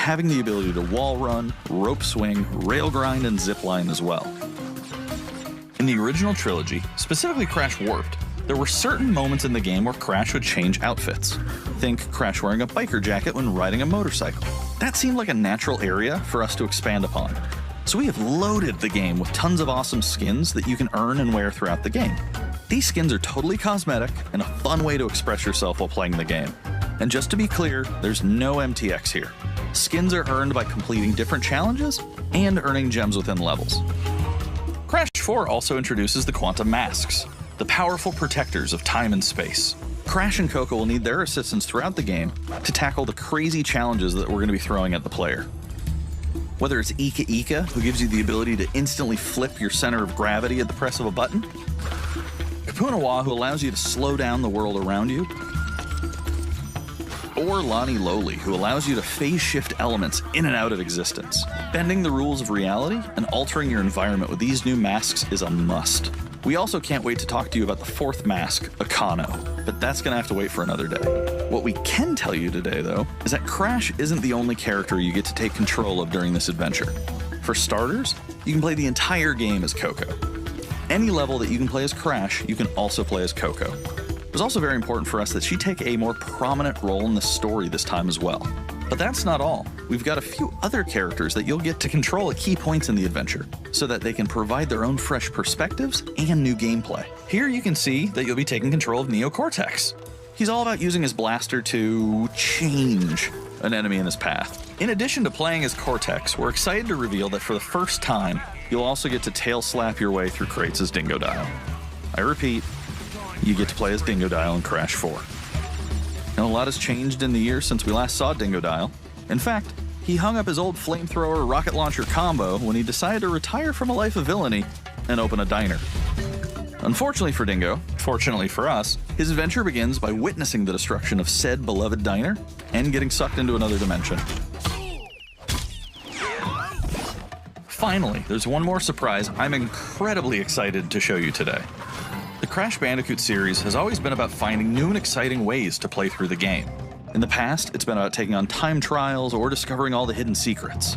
having the ability to wall run, rope swing, rail grind, and zipline as well. In the original trilogy, specifically Crash Warped, there were certain moments in the game where Crash would change outfits. Think Crash wearing a biker jacket when riding a motorcycle. That seemed like a natural area for us to expand upon. So we have loaded the game with tons of awesome skins that you can earn and wear throughout the game. These skins are totally cosmetic and a fun way to express yourself while playing the game. And just to be clear, there's no MTX here. Skins are earned by completing different challenges and earning gems within levels. Crash 4 also introduces the Quantum Masks, the powerful protectors of time and space. Crash and Coco will need their assistance throughout the game to tackle the crazy challenges that we're going to be throwing at the player. Whether it's Ika Ika, who gives you the ability to instantly flip your center of gravity at the press of a button, Kapunawa, who allows you to slow down the world around you, or Lani Loli, who allows you to phase shift elements in and out of existence. Bending the rules of reality and altering your environment with these new masks is a must. We also can't wait to talk to you about the fourth mask, Akano, but that's gonna have to wait for another day. What we can tell you today, though, is that Crash isn't the only character you get to take control of during this adventure. For starters, you can play the entire game as Coco. Any level that you can play as Crash, you can also play as Coco. It was also very important for us that she take a more prominent role in the story this time as well. But that's not all. We've got a few other characters that you'll get to control at key points in the adventure, so that they can provide their own fresh perspectives and new gameplay. Here you can see that you'll be taking control of Neo Cortex. He's all about using his blaster to change an enemy in his path. In addition to playing as Cortex, we're excited to reveal that for the first time, you'll also get to tail slap your way through crates as Dingodile. I repeat, you get to play as Dingodile in Crash 4. And a lot has changed in the years since we last saw Dingodile. In fact, he hung up his old flamethrower rocket launcher combo when he decided to retire from a life of villainy and open a diner. Unfortunately for Dingo, fortunately for us, his adventure begins by witnessing the destruction of said beloved diner and getting sucked into another dimension. Finally, there's one more surprise I'm incredibly excited to show you today. The Crash Bandicoot series has always been about finding new and exciting ways to play through the game. In the past, it's been about taking on time trials or discovering all the hidden secrets.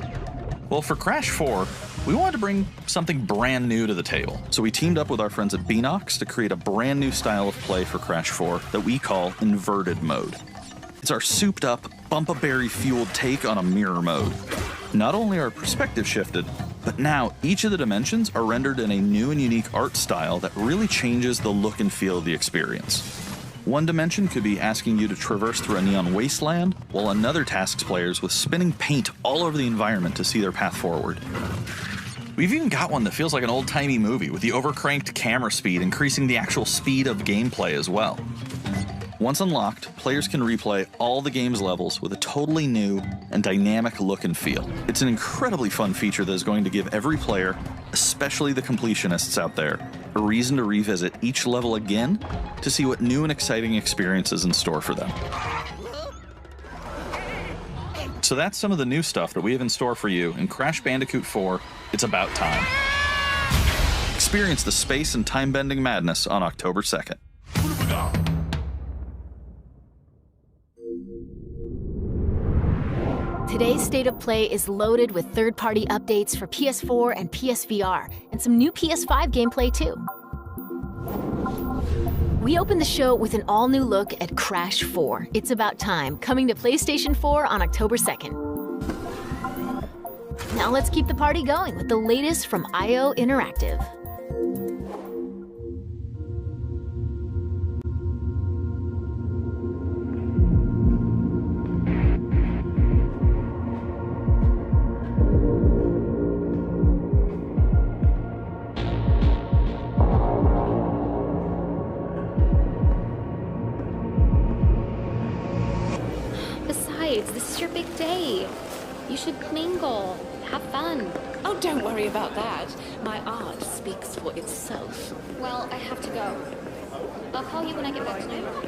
Well, for Crash 4, we wanted to bring something brand new to the table, so we teamed up with our friends at Beenox to create a brand new style of play for Crash 4 that we call Inverted Mode. It's our souped-up, bumpa-berry-fueled take on a mirror mode. Not only are perspectives shifted, but now each of the dimensions are rendered in a new and unique art style that really changes the look and feel of the experience. One dimension could be asking you to traverse through a neon wasteland, while another tasks players with spinning paint all over the environment to see their path forward. We've even got one that feels like an old-timey movie, with the overcranked camera speed increasing the actual speed of gameplay as well. Once unlocked, players can replay all the game's levels with a totally new and dynamic look and feel. It's an incredibly fun feature that is going to give every player, especially the completionists out there, a reason to revisit each level again to see what new and exciting experiences in store for them. So that's some of the new stuff that we have in store for you in Crash Bandicoot 4, It's About Time. Experience the space and time-bending madness on October 2nd. Today's State of Play is loaded with third-party updates for PS4 and PSVR, and some new PS5 gameplay too. We open the show with an all-new look at Crash 4, It's About Time, coming to PlayStation 4 on October 2nd. Now let's keep the party going with the latest from IO Interactive. This is your big day. You should mingle, have fun. Oh, don't worry about that. My art speaks for itself. Well, I have to go. I'll call you when I get back to New York.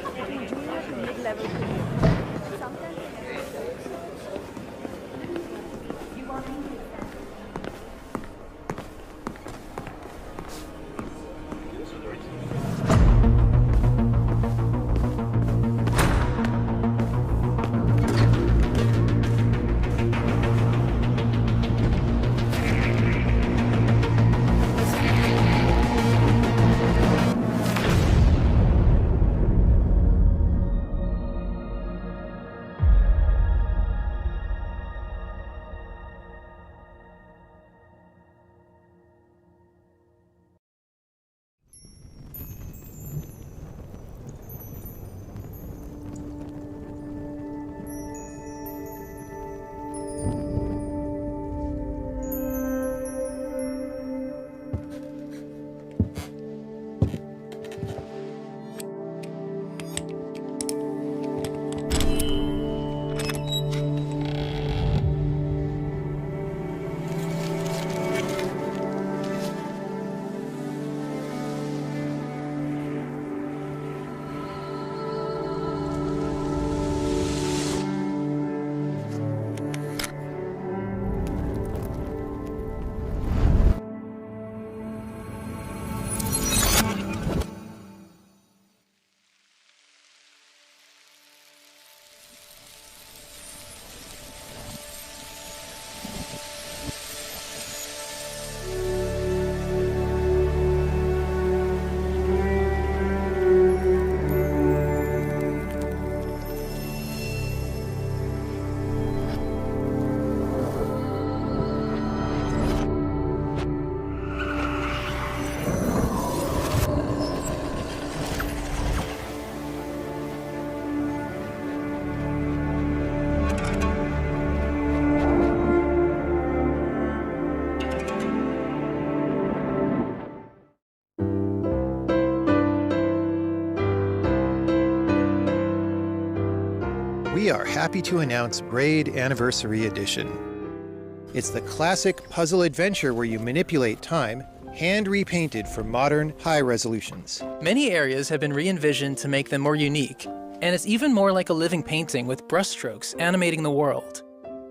we are happy to announce Braid Anniversary Edition. It's the classic puzzle adventure where you manipulate time, hand repainted for modern, high resolutions. Many areas have been re-envisioned to make them more unique, and it's even more like a living painting with brushstrokes animating the world.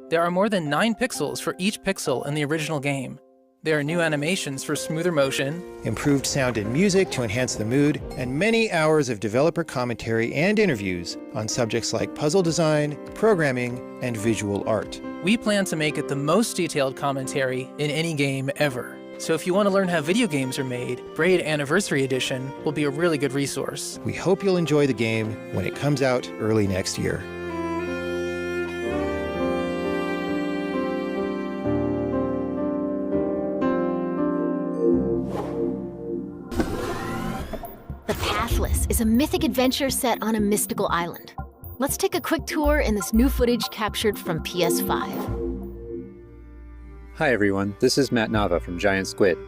There are more than 9 pixels for each pixel in the original game. There are new animations for smoother motion, Improved sound and music to enhance the mood, and many hours of developer commentary and interviews on subjects like puzzle design, programming, and visual art. We plan to make it the most detailed commentary in any game ever. So if you want to learn how video games are made, Braid Anniversary Edition will be a really good resource. We hope you'll enjoy the game when it comes out early next year. The Pathless is a mythic adventure set on a mystical island. Let's take a quick tour in this new footage captured from PS5. Hi everyone, this is Matt Nava from Giant Squid.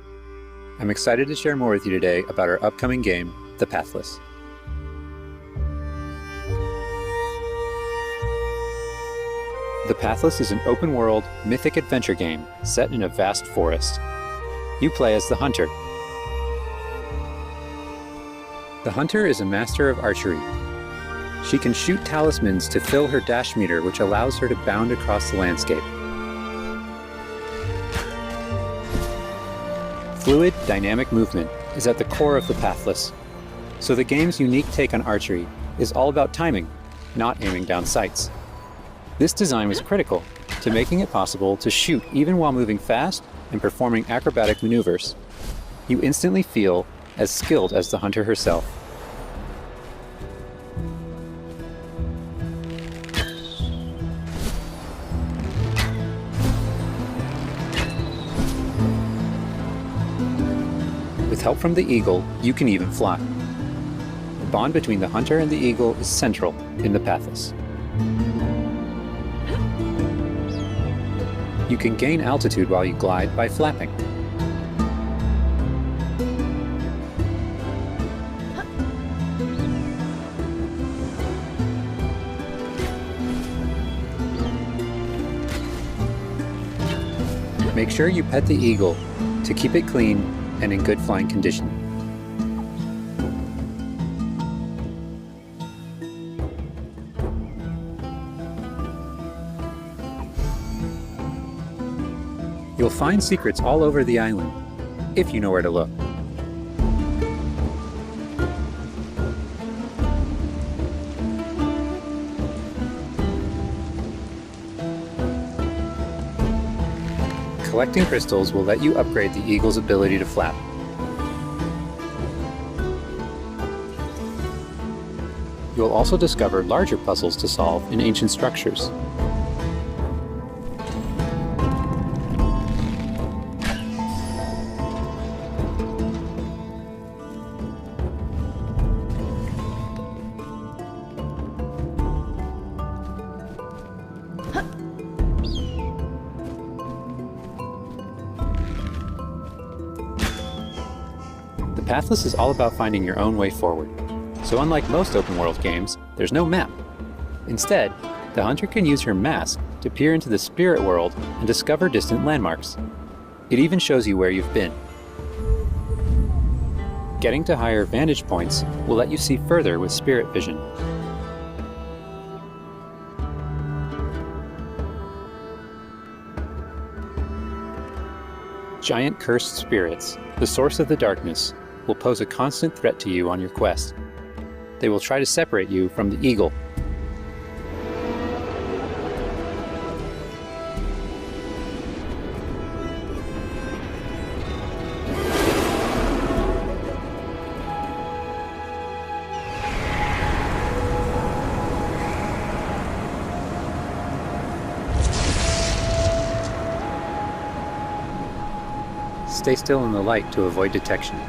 I'm excited to share more with you today about our upcoming game, The Pathless. The Pathless is an open-world, mythic adventure game set in a vast forest. You play as the Hunter. The Hunter is a master of archery. She can shoot talismans to fill her dash meter, which allows her to bound across the landscape. Fluid, dynamic movement is at the core of the Pathless. So the game's unique take on archery is all about timing, not aiming down sights. This design was critical to making it possible to shoot even while moving fast and performing acrobatic maneuvers. You instantly feel as skilled as the Hunter herself. With help from the Eagle, you can even fly. The bond between the Hunter and the Eagle is central in the Pathless. You can gain altitude while you glide by flapping. Make sure you pet the Eagle to keep it clean and in good flying condition. You'll find secrets all over the island, if you know where to look. Collecting crystals will let you upgrade the Eagle's ability to flap. You'll also discover larger puzzles to solve in ancient structures. The Pathless is all about finding your own way forward. So unlike most open-world games, there's no map. Instead, the Hunter can use her mask to peer into the spirit world and discover distant landmarks. It even shows you where you've been. Getting to higher vantage points will let you see further with spirit vision. Giant cursed spirits, the source of the darkness, will pose a constant threat to you on your quest. They will try to separate you from the Eagle. Stay still in the light to avoid detection.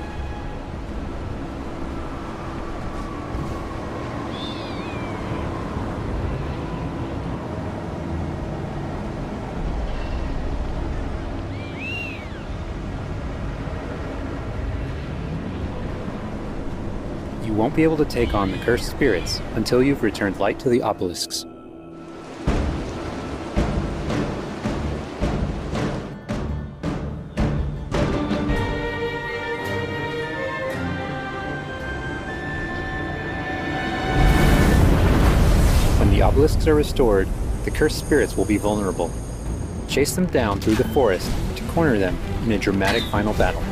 You won't be able to take on the cursed spirits until you've returned light to the obelisks. obelisks are restored, the cursed spirits will be vulnerable. Chase them down through the forest to corner them in a dramatic final battle.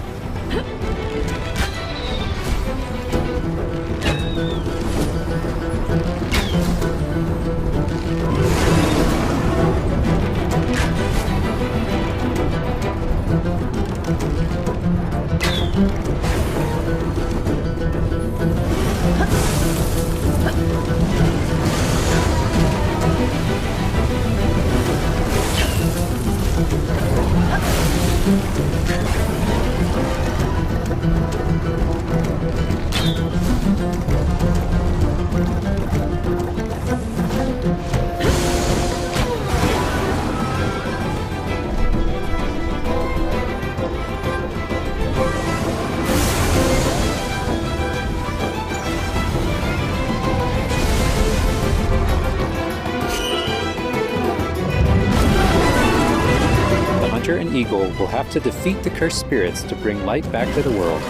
Hunter and Eagle will have to defeat the cursed spirits to bring light back to the world.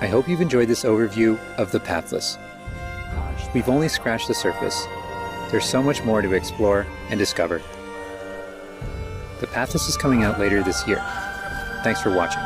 I hope you've enjoyed this overview of The Pathless. We've only scratched the surface. There's so much more to explore and discover. The Pathless is coming out later this year. Thanks for watching.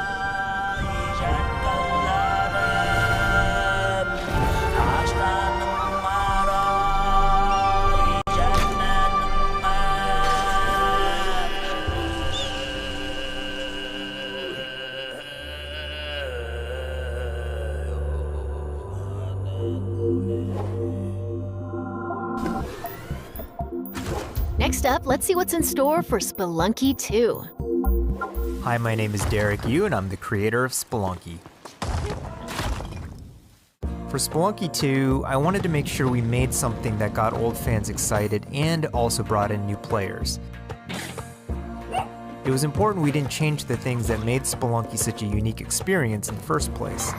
Next up, let's see what's in store for Spelunky 2. Hi, my name is Derek Yu, and I'm the creator of Spelunky. For Spelunky 2, I wanted to make sure we made something that got old fans excited and also brought in new players. It was important we didn't change the things that made Spelunky such a unique experience in the first place.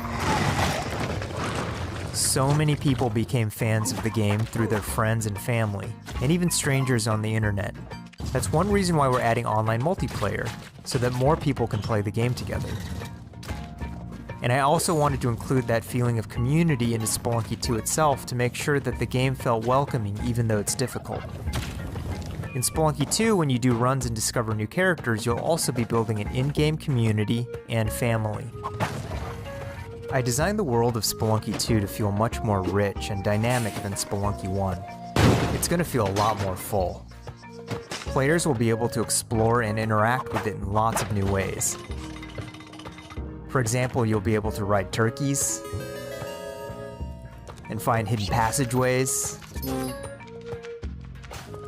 So many people became fans of the game through their friends and family, and even strangers on the internet. That's one reason why we're adding online multiplayer, so that more people can play the game together. And I also wanted to include that feeling of community into Spelunky 2 itself to make sure that the game felt welcoming even though it's difficult. In Spelunky 2, when you do runs and discover new characters, you'll also be building an in-game community and family. I designed the world of Spelunky 2 to feel much more rich and dynamic than Spelunky 1. It's going to feel a lot more full. Players will be able to explore and interact with it in lots of new ways. For example, you'll be able to ride turkeys, and find hidden passageways,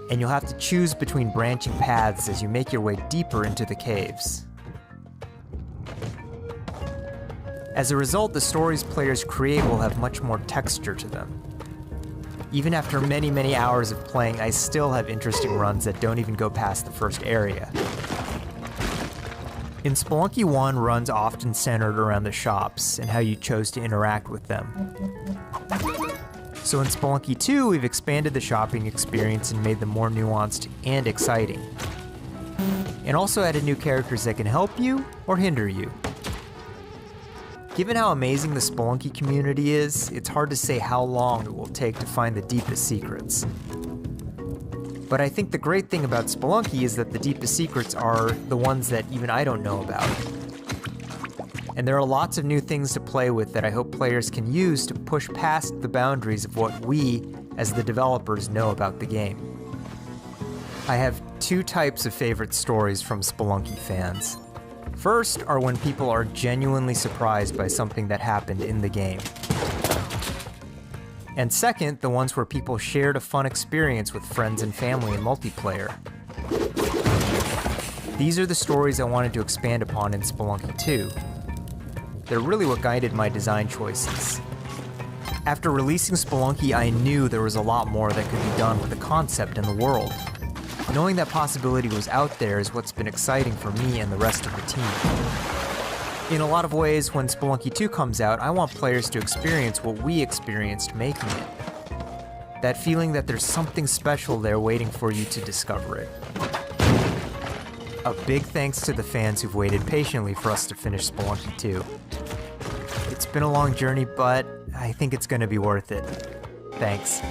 and you'll have to choose between branching paths as you make your way deeper into the caves. As a result, the stories players create will have much more texture to them. Even after many, many hours of playing, I still have interesting runs that don't even go past the first area. In Spelunky 1, runs often centered around the shops and how you chose to interact with them. So in Spelunky 2, we've expanded the shopping experience and made them more nuanced and exciting. And also added new characters that can help you or hinder you. Given how amazing the Spelunky community is, it's hard to say how long it will take to find the deepest secrets. But I think the great thing about Spelunky is that the deepest secrets are the ones that even I don't know about. And there are lots of new things to play with that I hope players can use to push past the boundaries of what we, as the developers, know about the game. I have two types of favorite stories from Spelunky fans. First are when people are genuinely surprised by something that happened in the game. And second, the ones where people shared a fun experience with friends and family in multiplayer. These are the stories I wanted to expand upon in Spelunky 2. They're really what guided my design choices. After releasing Spelunky, I knew there was a lot more that could be done with the concept and the world. Knowing that possibility was out there is what's been exciting for me and the rest of the team. In a lot of ways, when Spelunky 2 comes out, I want players to experience what we experienced making it. That feeling that there's something special there waiting for you to discover it. A big thanks to the fans who've waited patiently for us to finish Spelunky 2. It's been a long journey, but I think it's going to be worth it. Thanks.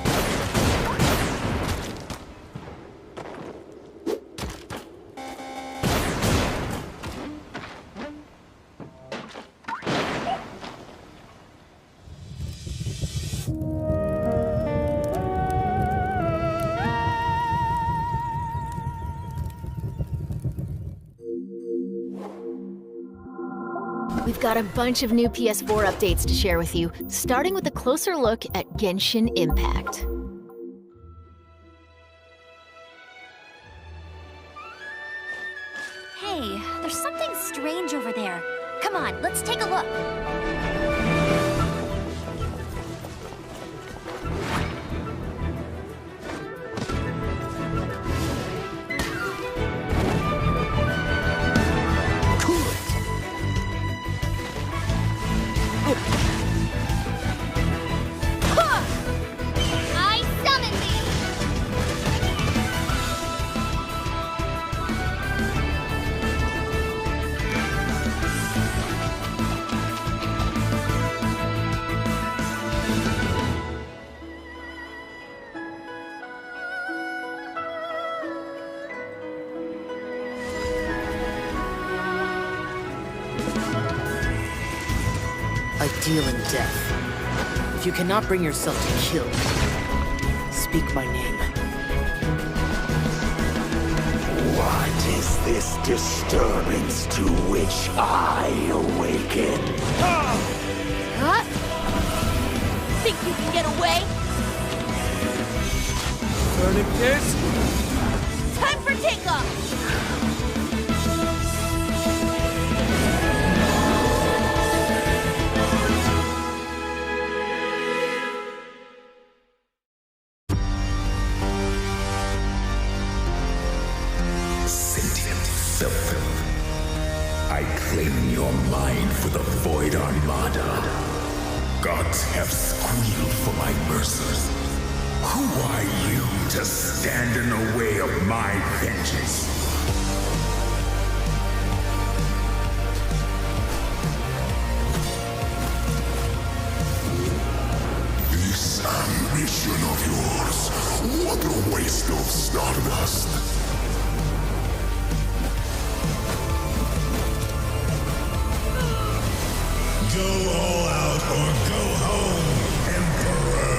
We've got a bunch of new PS4 updates to share with you, starting with a closer look at Genshin Impact. Hey, there's something strange over there. Come on, let's take a look. I summon thee! I deal in death. If you cannot bring yourself to kill, speak my name. What is this disturbance to which I awaken? Huh? Think you can get away? Turning this? Time for takeoff! Sentient filth. I claim your mind for the Void Armada. Gods have squealed for my mercy. Who are you to stand in the way of my vengeance? This ambition of yours, what a waste of stardust. Go all out or go home, Emperor!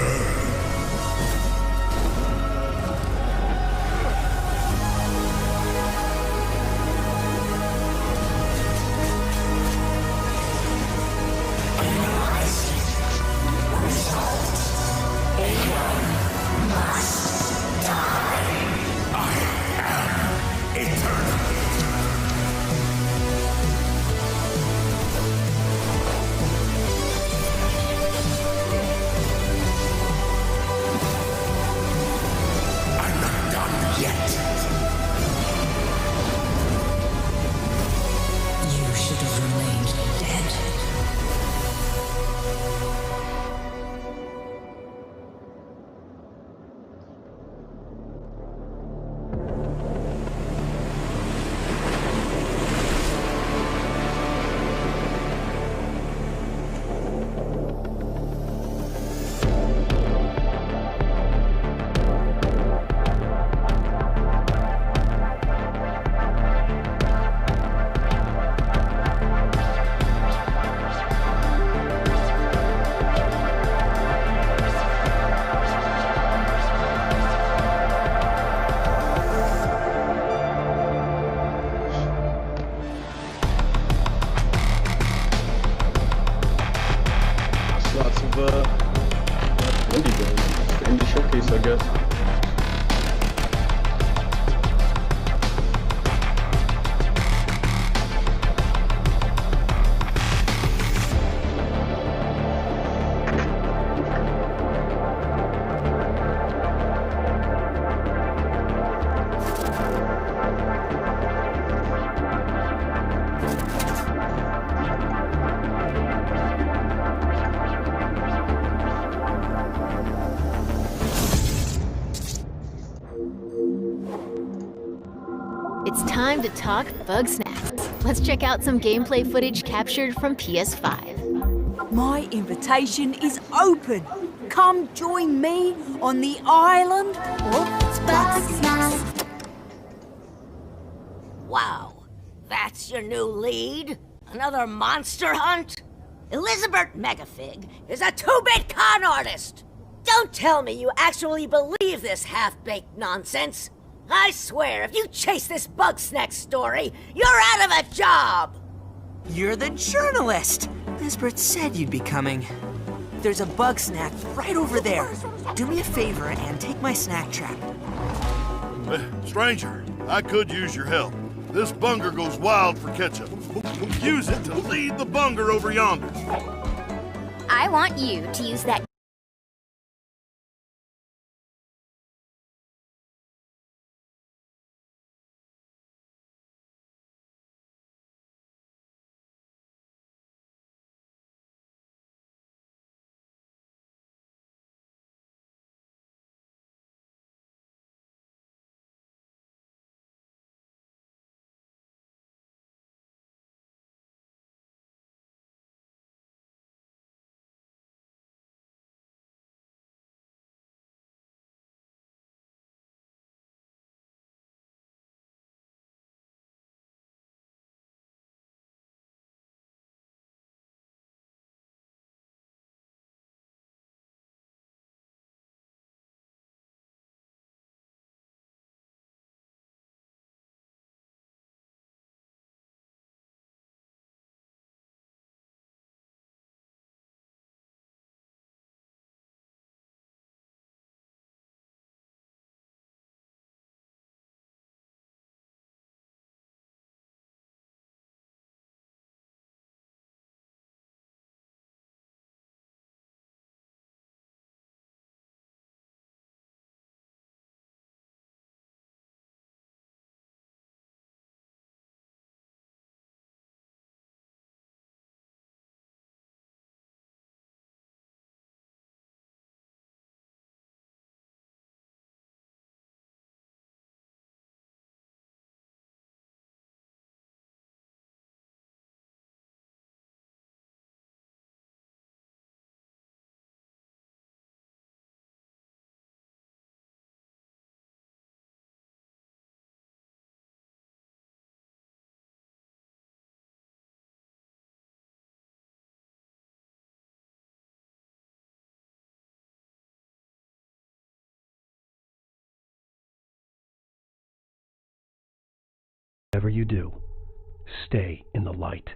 Lots of indie games, indie showcase, I guess. It's time to talk Bugsnax. Let's check out some gameplay footage captured from PS5. My invitation is open. Come join me on the island of Bugsnax. Wow, that's your new lead? Another monster hunt? Elizabeth Megafig is a 2-bit con artist! Don't tell me you actually believe this half-baked nonsense! I swear, if you chase this Bugsnax story, you're out of a job! You're the journalist! Lisbeth said you'd be coming. There's a Bugsnax right over there. Do me a favor and take my snack trap. Stranger, I could use your help. This bunger goes wild for ketchup. Use it to lead the bunger over yonder. I want you to use that. Whatever you do, stay in the light.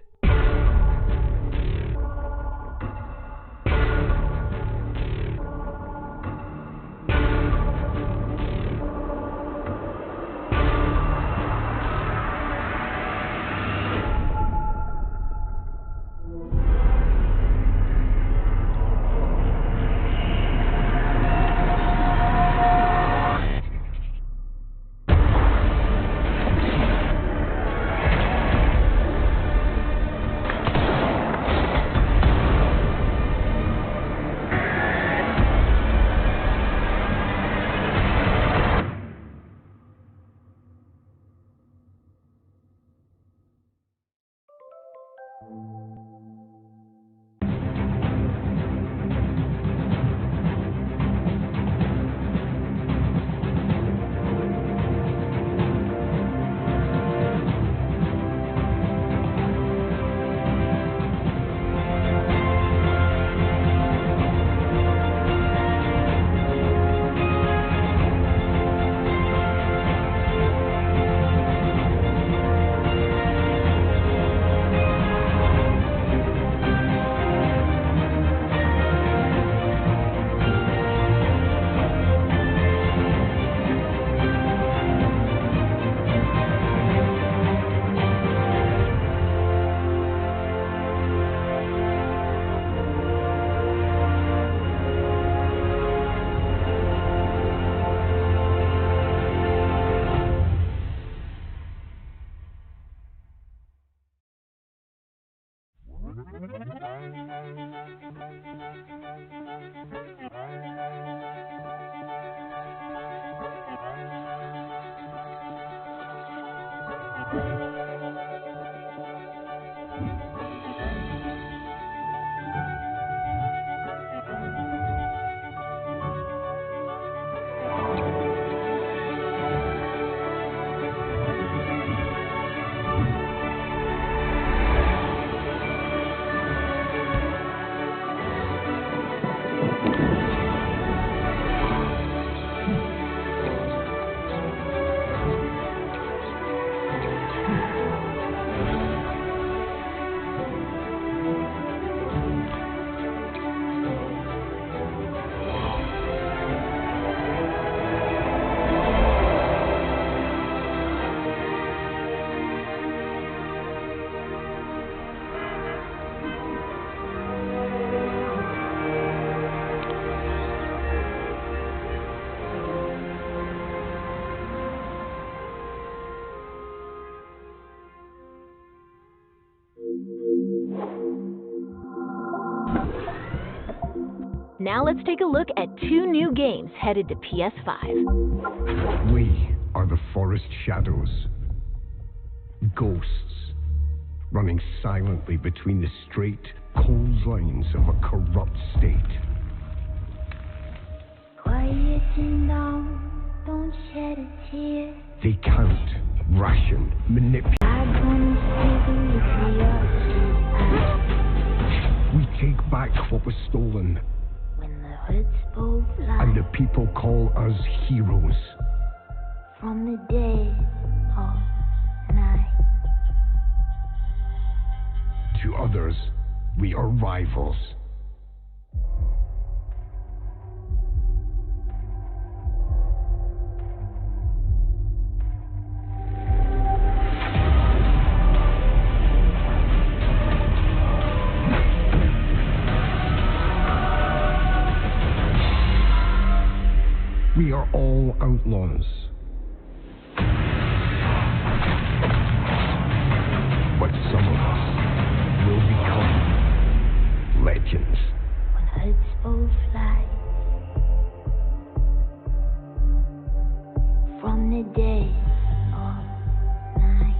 Now let's take a look at 2 new games headed to PS5. We are the forest shadows. Ghosts, running silently between the straight, cold lines of a corrupt state. Quieten down, don't shed a tear. They count, ration, manipulate. We take back what was stolen. When the hoods both fly. And the people call us heroes. From the dead of night. To others, we are rivals. We are all outlaws. But some of us will become legends. When hoods both fly. From the dead of night.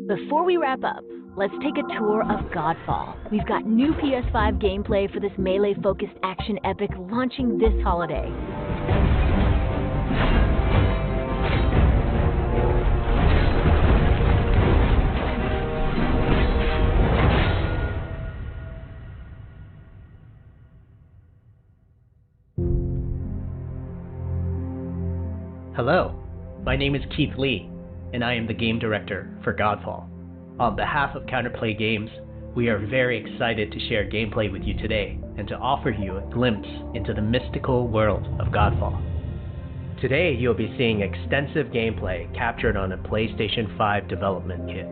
Before we wrap up, let's take a tour of Godfall. We've got new PS5 gameplay for this melee-focused action epic launching this holiday. Hello, my name is Keith Lee, and I am the game director for Godfall. On behalf of Counterplay Games, we are very excited to share gameplay with you today and to offer you a glimpse into the mystical world of Godfall. Today, you'll be seeing extensive gameplay captured on a PlayStation 5 development kit.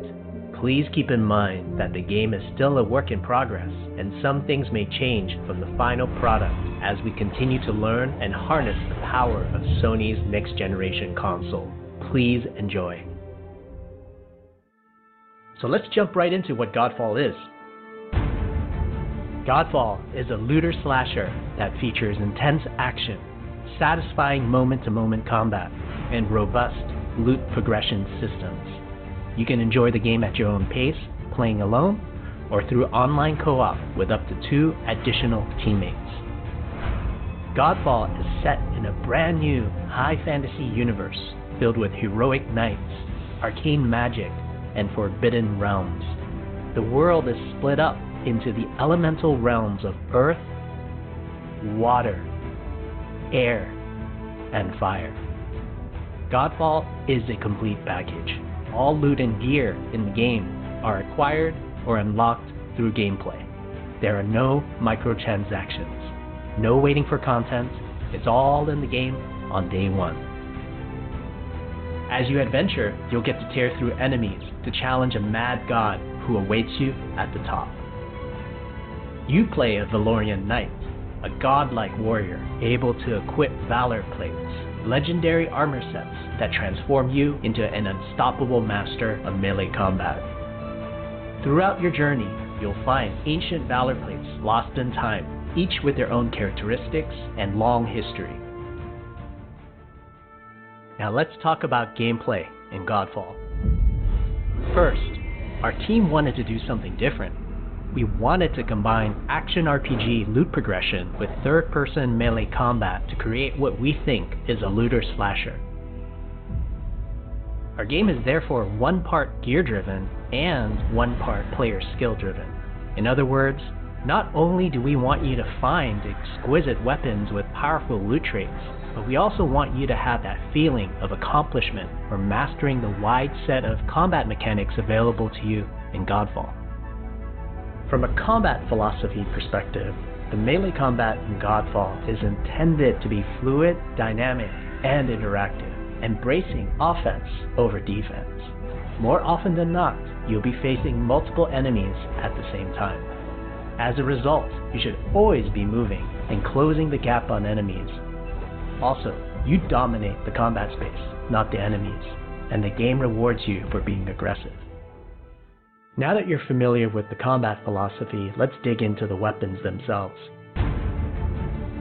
Please keep in mind that the game is still a work in progress, and some things may change from the final product as we continue to learn and harness the power of Sony's next-generation console. Please enjoy. So let's jump right into what Godfall is. Godfall is a looter slasher that features intense action, satisfying moment-to-moment combat, and robust loot progression systems. You can enjoy the game at your own pace, playing alone, or through online co-op with up to 2 additional teammates. Godfall is set in a brand new high fantasy universe filled with heroic knights, arcane magic, and forbidden realms. The world is split up into the elemental realms of earth, water, air, and fire. Godfall is a complete package. All loot and gear in the game are acquired or unlocked through gameplay. There are no microtransactions, no waiting for content. It's all in the game on day one. As you adventure, you'll get to tear through enemies to challenge a mad god who awaits you at the top. You play a Valorian Knight, a godlike warrior able to equip Valor plates, legendary armor sets that transform you into an unstoppable master of melee combat. Throughout your journey, you'll find ancient Valor plates lost in time, each with their own characteristics and long history. Now let's talk about gameplay in Godfall. First, our team wanted to do something different. we wanted to combine action RPG loot progression with third-person melee combat to create what we think is a looter slasher. Our game is therefore one part gear-driven and one part player skill-driven. In other words, not only do we want you to find exquisite weapons with powerful loot traits, but we also want you to have that feeling of accomplishment for mastering the wide set of combat mechanics available to you in Godfall. From a combat philosophy perspective, the melee combat in Godfall is intended to be fluid, dynamic, and interactive, embracing offense over defense. More often than not, you'll be facing multiple enemies at the same time. As a result, you should always be moving and closing the gap on enemies. Also, you dominate the combat space, not the enemies, and the game rewards you for being aggressive. Now that you're familiar with the combat philosophy, let's dig into the weapons themselves.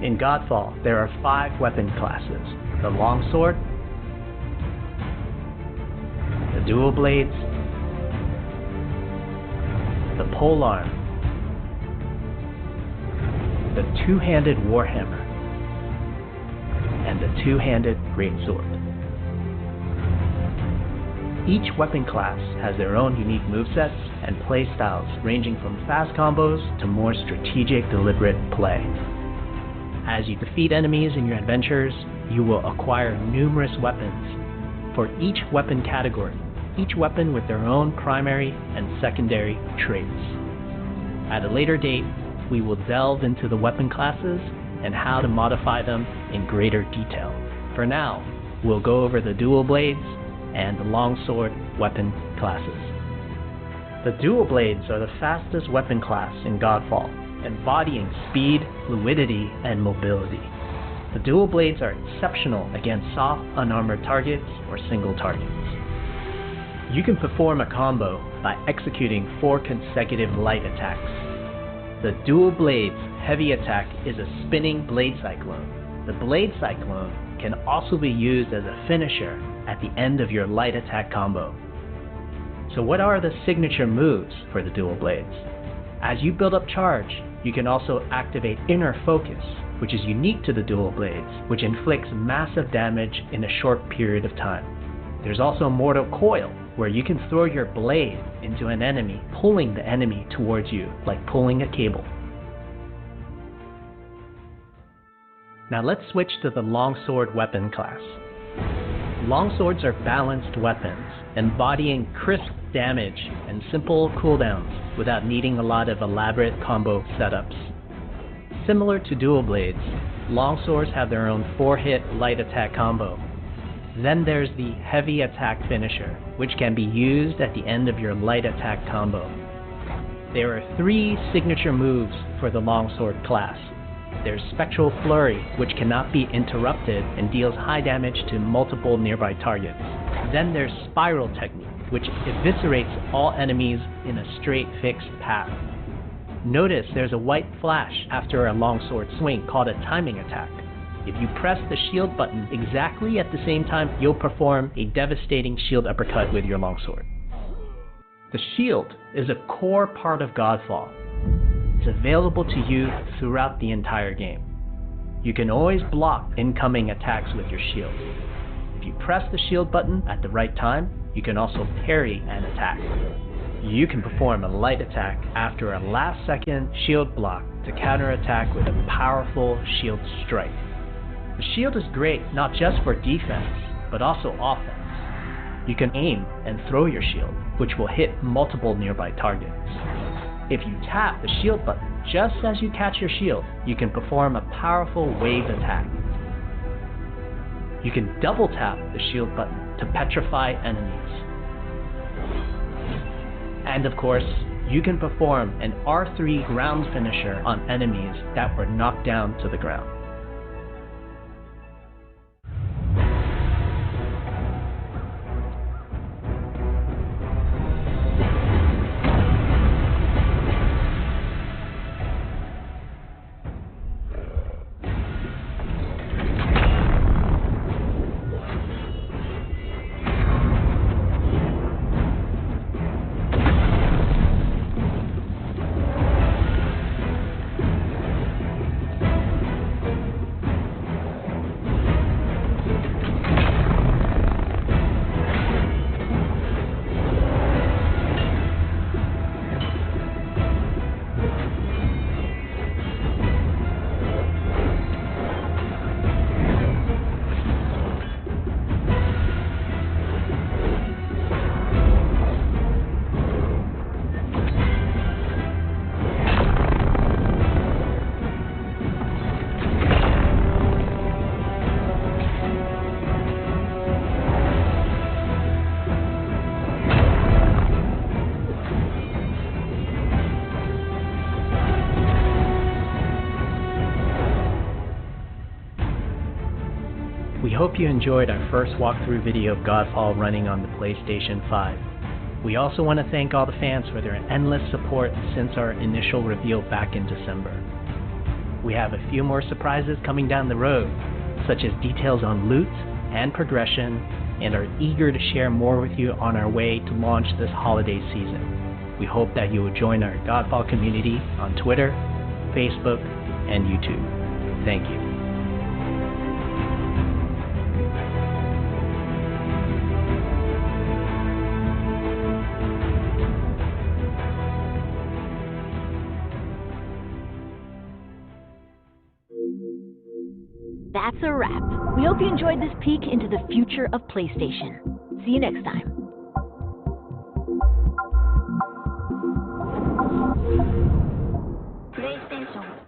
In Godfall, there are 5 weapon classes: the longsword, the dual blades, the polearm, the two-handed warhammer, and the two-handed greatsword. Each weapon class has their own unique movesets and playstyles, ranging from fast combos to more strategic, deliberate play. As you defeat enemies in your adventures, you will acquire numerous weapons. For each weapon category, each weapon with their own primary and secondary traits. At a later date, we will delve into the weapon classes and how to modify them in greater detail. For now, we'll go over the dual blades and the longsword weapon classes. The dual blades are the fastest weapon class in Godfall, embodying speed, fluidity, and mobility. The dual blades are exceptional against soft, unarmored targets or single targets. You can perform a combo by executing 4 consecutive light attacks. The dual blades heavy attack is a spinning blade cyclone. The blade cyclone can also be used as a finisher at the end of your light attack combo. So what are the signature moves for the dual blades? As you build up charge, you can also activate Inner Focus, which is unique to the dual blades, which inflicts massive damage in a short period of time. There's also Mortal Coil, where you can throw your blade into an enemy, pulling the enemy towards you like pulling a cable. Now let's switch to the longsword weapon class. Longswords are balanced weapons, embodying crisp damage and simple cooldowns without needing a lot of elaborate combo setups. Similar to dual blades, longswords have their own 4-hit light attack combo. Then there's the heavy attack finisher, which can be used at the end of your light attack combo. There are 3 signature moves for the longsword class. There's Spectral Flurry, which cannot be interrupted and deals high damage to multiple nearby targets. Then there's Spiral Technique, which eviscerates all enemies in a straight fixed path. Notice there's a white flash after a longsword swing called a timing attack. If you press the shield button exactly at the same time, you'll perform a devastating shield uppercut with your longsword. The shield is a core part of Godfall. It's available to you throughout the entire game. You can always block incoming attacks with your shield. If you press the shield button at the right time, you can also parry an attack. You can perform a light attack after a last-second shield block to counterattack with a powerful shield strike. The shield is great not just for defense, but also offense. You can aim and throw your shield, which will hit multiple nearby targets. If you tap the shield button just as you catch your shield, you can perform a powerful wave attack. You can double tap the shield button to petrify enemies. And of course, you can perform an R3 ground finisher on enemies that were knocked down to the ground. We hope you enjoyed our first walkthrough video of Godfall running on the PlayStation 5. We also want to thank all the fans for their endless support since our initial reveal back in December. We have a few more surprises coming down the road, such as details on loot and progression, and are eager to share more with you on our way to launch this holiday season. We hope that you will join our Godfall community on Twitter, Facebook, and YouTube. Thank you. That's a wrap. We hope you enjoyed this peek into the future of PlayStation. See you next time. PlayStation.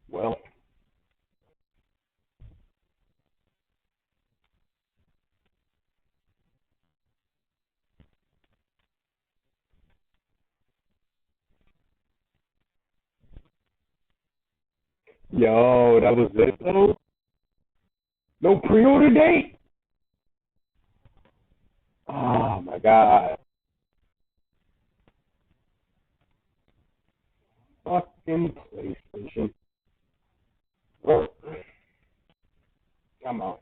Well. Yo, that was it though? No pre-order date? Oh my god. Fucking PlayStation. Oh. Come on.